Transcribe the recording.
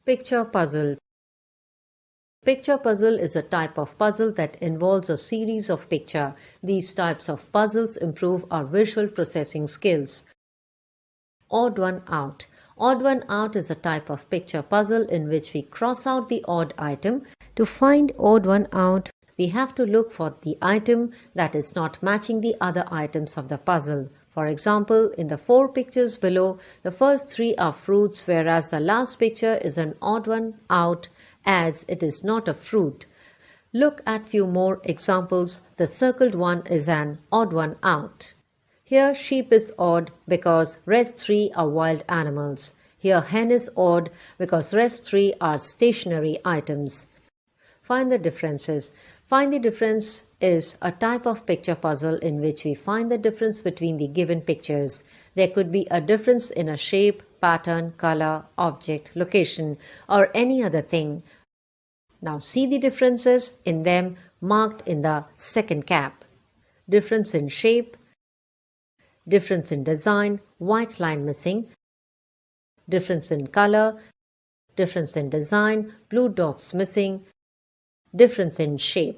Picture puzzle. Picture puzzle is a type of puzzle that involves a series of pictures. These types of puzzles improve our visual processing skills. Odd one out. Odd one out is a type of picture puzzle in which we cross out the odd item. To find odd one out, we have to look for the item that is not matching the other items of the puzzle. For example, in the 4 pictures below, the first 3 are fruits, whereas the last picture is an odd one out as it is not a fruit. Look at few more examples. The circled one is an odd one out. Here sheep is odd because rest 3 are wild animals. Here hen is odd because rest 3 are stationary items. Find the differences. Find the difference is a type of picture puzzle in which we find the difference between the given pictures. There could be a difference in a shape, pattern, color, object, location, or any other thing. Now see the differences in them marked in the second cap. Difference in shape, difference in design, white line missing, difference in color, difference in design, blue dots missing, difference in shape.